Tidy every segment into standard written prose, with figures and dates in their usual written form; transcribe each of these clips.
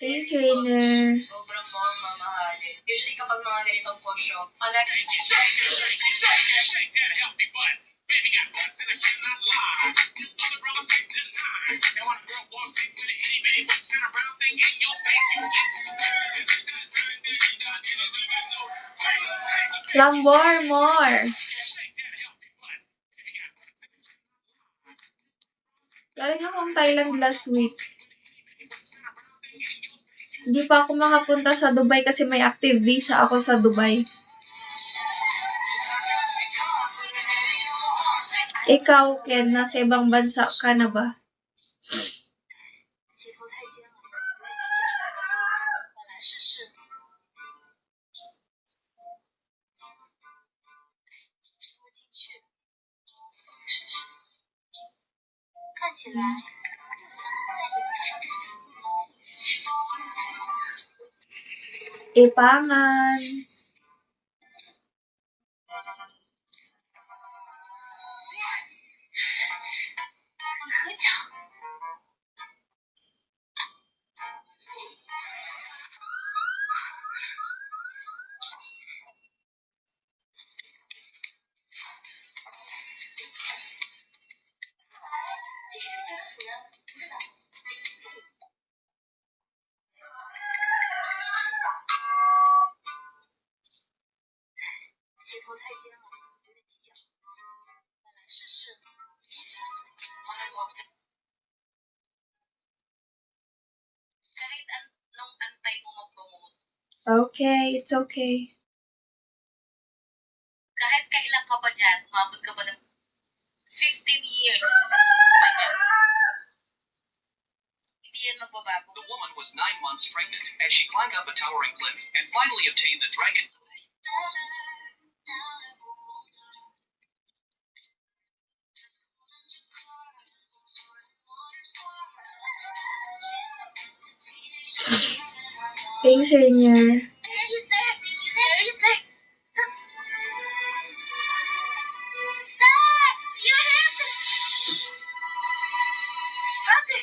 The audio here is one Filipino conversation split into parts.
Thanks, Rainer. Sobrang mamahalin. Usually kapag mga ganitong posyo, unlike... Lambor, more. Galing akong Thailand last week. Hindi pa ako makapunta sa Dubai kasi may active visa ako sa Dubai. Ikaw, Ken, nasa ibang bansa ka na ba? Ipangan. Okay, it's okay. Kahit kailan ka pa dyan, umabot ka pa ng 15 years. Hindi yan magbabago. The woman was 9 months pregnant as she climbed up a towering cliff and finally obtained the dragon. Thanks, Rainier.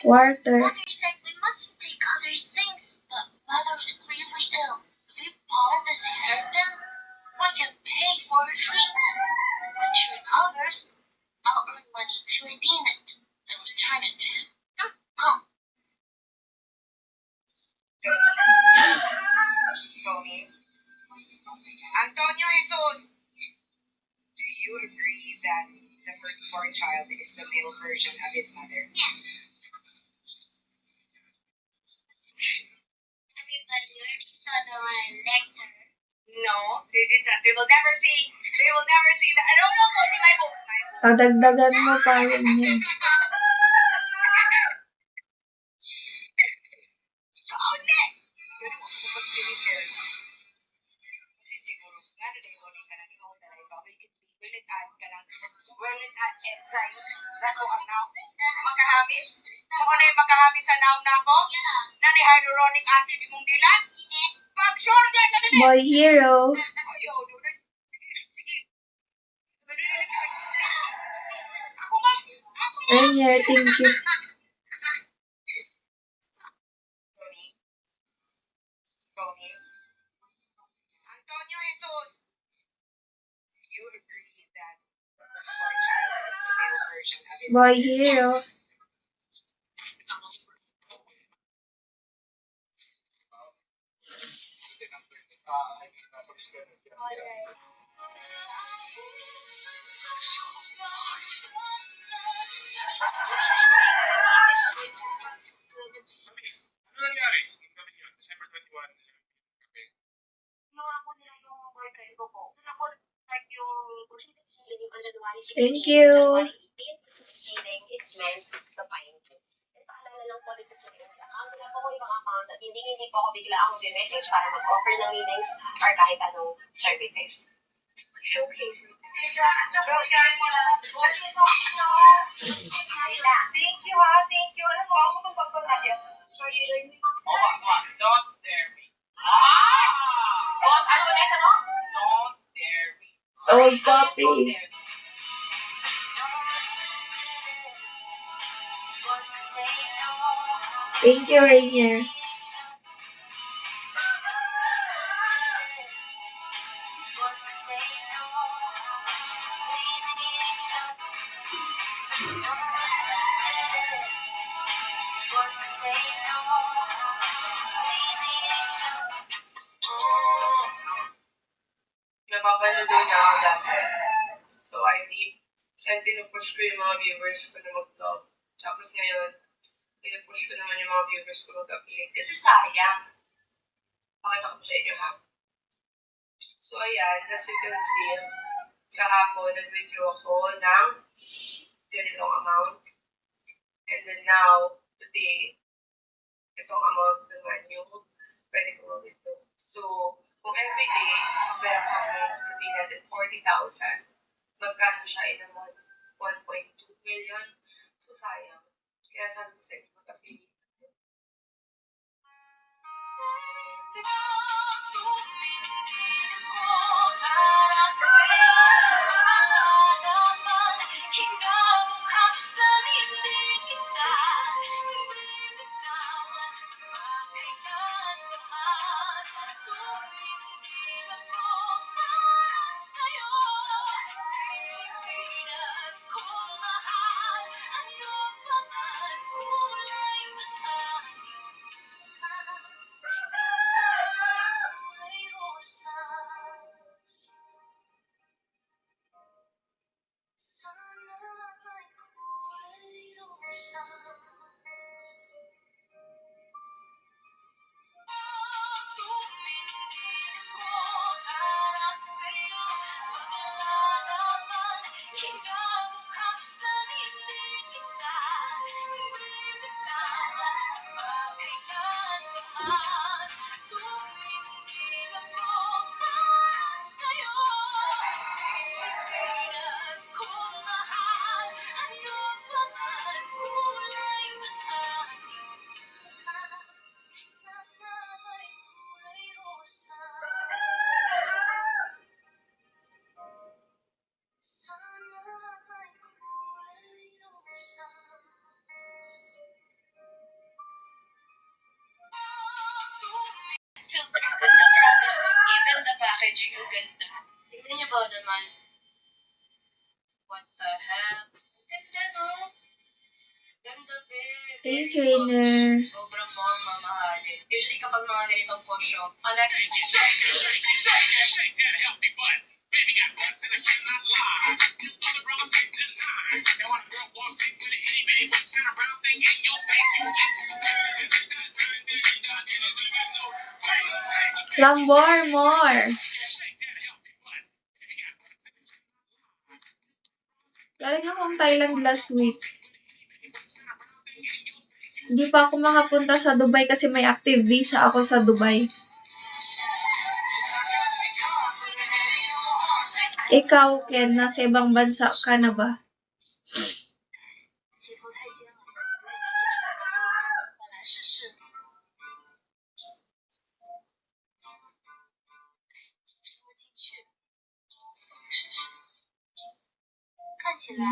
Water. Mother said we mustn't take other things, but Mother's really ill. If we pawn this hairpin, we can pay for her treatment. When she recovers, I'll earn money to redeem it and return it to him. Come. Tony. Antonio Jesus, do you agree that the firstborn child is the male version of his mother? Yes. Everybody already saw the one nectar. No, they did not. They will never see. They will never see that. I don't know, Tony, my books. Padagdagan mo pa rin niya. Tony! Pero ako mas limited. Kasi siguro, nga na day Tony ka na, ikaw sa life, will it add enzymes sa ko ang now? Makahamis? Ako na yung makahamis sa now na ako? Na ni hyaluronic acid imong dila? Pag-sure ka na din! Boy Hero. Ayaw, dulit. Sige. Ako ba? Rainier, thank you. Tony? Antonio Jesus, do you agree that the firstborn child is the male version of his Boy mother? Hero. Ano nangyari? Yung gabi niya, December 21. Thank you. It's meant to find you. Paalala lang po sa sulit. Ang wala po ko ibang account at hindi po ako bigla ang message para mag-offer ng meetings or kahit anong services. Showcase me. Thank you ha, thank you. Alam mo, ako itong pagpapalya. Sorry, Don't dare me. ano ulit, ano? Don't dare me. Old puppy. Thank you, Rainier. Napapanood daw niya ako dati. So, pinupush ko yung mga viewers ko na mag-vlog. Tapos ngayon, pinupush ko naman yung mga viewers ko mag-upload. Kasi sayang. Pakita ko sa inyo, ha? So, ayan, as you can see, kahapon, nag-withdraw ako ng ganitong amount. And then now, today, itong amount naman yung pwede ko mag-withdraw. So, kung everyday, meron kang sabihin natin 40,000, magkano siya in a month? 1.2 million. So, sayang. Kaya sabi ko sa inyo, mag-affiliate. Even the packaging, ang ganda. Tingnan niyo ba naman? What the hell? Ang ganda, no? Ganda, babe. Thanks, Rainer. Sobrang mukhang mamahalin. Usually kapag mga ganitong posyo, electric. Shake that healthy butt. Baby got butts and I cannot lie. Other brothers can't deny. Now when a girl walks in with an itty bitty waist and a round thing in your face, you get Lambor, more. Galing akong Thailand last week. Hindi pa ako makapunta sa Dubai kasi may active visa ako sa Dubai. Ikaw, Ken, nasa ibang bansa ka na ba? 洗头太尖了，我来试试。伸不进去，试试。看起来在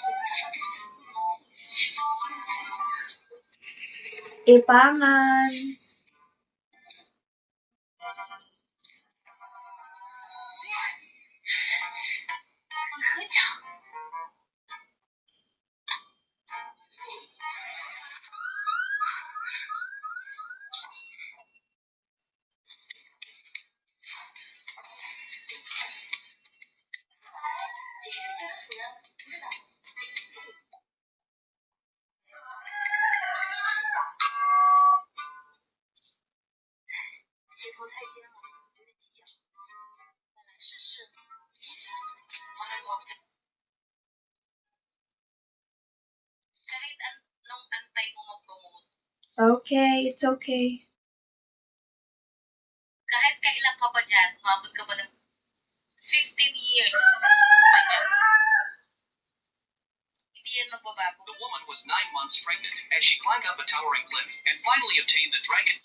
脸上。 Ipangan. Okay, it's okay. Kahit kailan ka pa dyan, umabot ka pa ng 15 years pa niya. Hindi yan magbabago. The woman was 9 months pregnant as she climbed up a towering cliff and finally obtained the dragon.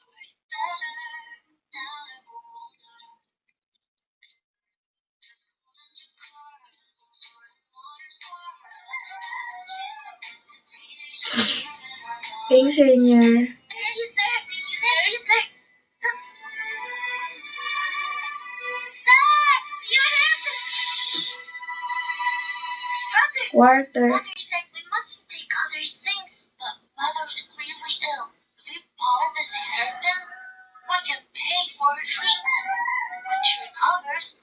Thanks, Rainier. Water. Mother said we mustn't take others' things, but Mother's really ill. If we promise to help them, we can pay for her treatment. When she recovers,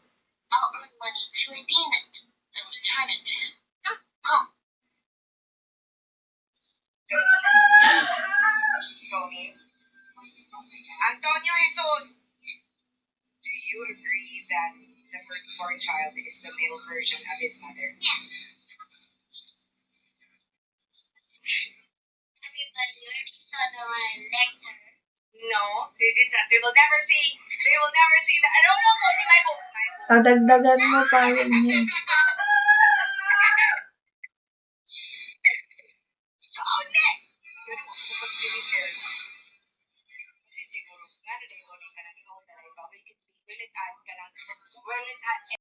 I'll earn money to redeem it and return it to him. Come. Tony? Antonio Jesus! Do you agree that the firstborn child is the male version of his mother? Yes. Everybody already saw the one lecture. No, they did not. They will never see. They will never see that. No, Tony, my books. Dadagdagan mo pa rin yun. Tony! Yun mo, bukas pinigil. Kasi siguro, nga na dahil ka nang ikaw sa life, will it add ka lang, will it add